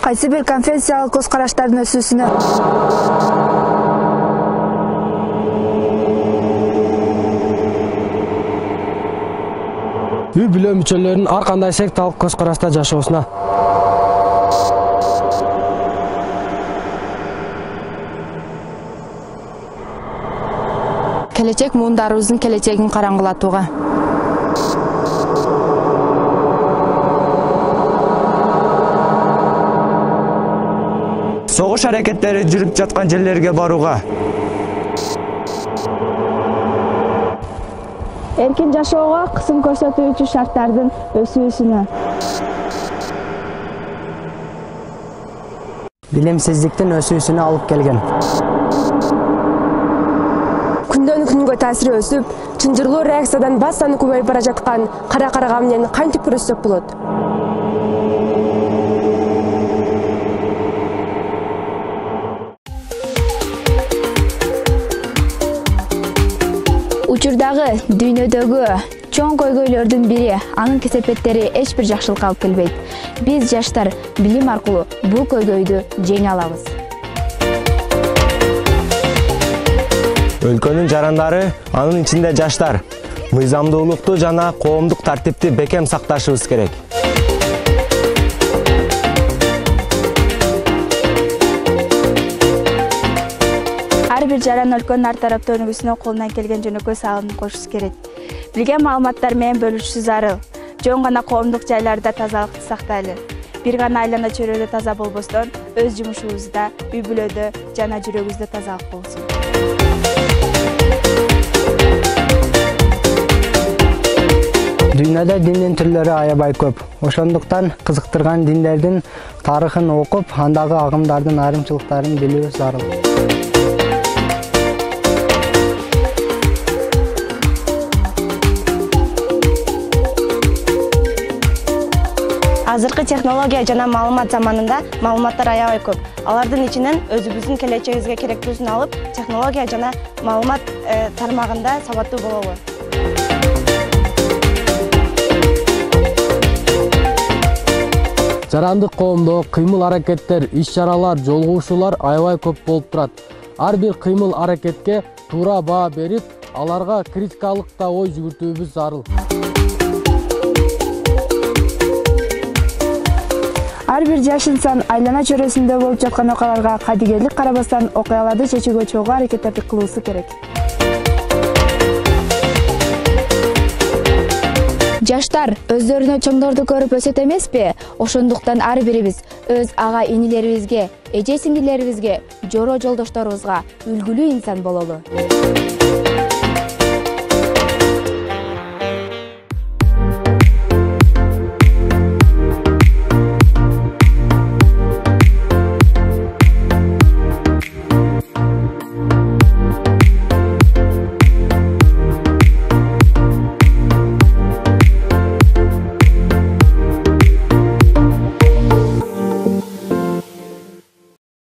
кайсы бир конфессиялык көз караштардын өсүүсүнө. Үй бүлө мүчөлөрүнүн ар кандай секталык көз карашта жашоосуна. Келечек муундарыбыздын келечегин караңгылатууга. Согуш аракеттери жүрүп жаткан жерлерге барууга. Эркин жашоого кысым көрсөтүүчү шарттардын өсүүсүнө. Билимсиздиктин өсүүсүнө алып келген. Күндөн күнгө таасири өсүп, чынжырлуу реакциядан бас саны көбөйүп бара жаткан кара карага менен кантип күрөшсөк болот? Учурдагы дүйнөдөгү чоң көйгөйлөрдүн бири анын кесепеттери эч бир жакшылыкка алып келбейт. Биз жаштар билим аркылуу бул көйгөйдү жеңе алабыз. Өлкөнүн жарандары, анын ичинде жаштар, мыйзамдуулукту жана коомдук тартипти бекем сакташыбыз керек. Ар бир жаран өлкөнүн ар тараптуу өнүгүүсүнө колунан келген жөнөкөй салымын кошушу керек. Билген маалыматтар менен бөлүшүшү зарыл. Жөн гана коомдук жайларда тазалыкты сактайлы. Бир гана айлана чөйрөдө таза болбостон, өз жумушубузда, үй бүлөдө жана жүрөгүбүздө тазалык болсун. Дүйнөдө диндин түрлөрү аябай көп. Ошондуктан кызыктырган диндердин тарыхын окуп, андагы агымдардын айрымчылыктарын билүү зарыл. Азыркы технология жана маалымат заманында маалыматтар аябай көп. Алардын ичинен өзүбүздүн келечегибизге керектүүсүн алып, технология жана маалымат тармагында сабаттуу бололу. Жарандык коомдо кыймыл-аракеттер, иш-чаралар, жолугушуулар аябай көп болуп турат. Ар бир кыймыл-аракетке туура баа берип, аларга критикалык да ой жүгүртүүбүз зарыл. Ар бир жаш инсан айлана чөйрөсүндө болуп жаткан окуяларга кадыгерлик карабастан окуяларды чечүүгө чогуу аракеттерди кылуусу керек. Жаштар өздөрүнө чоңдорду көрүп өсөт эмеспи? Ошондуктан ар бирибиз өз ага инилерибизге, эже сиңдилерибизге, жоро жолдошторубузга үлгүлүү инсан бололу.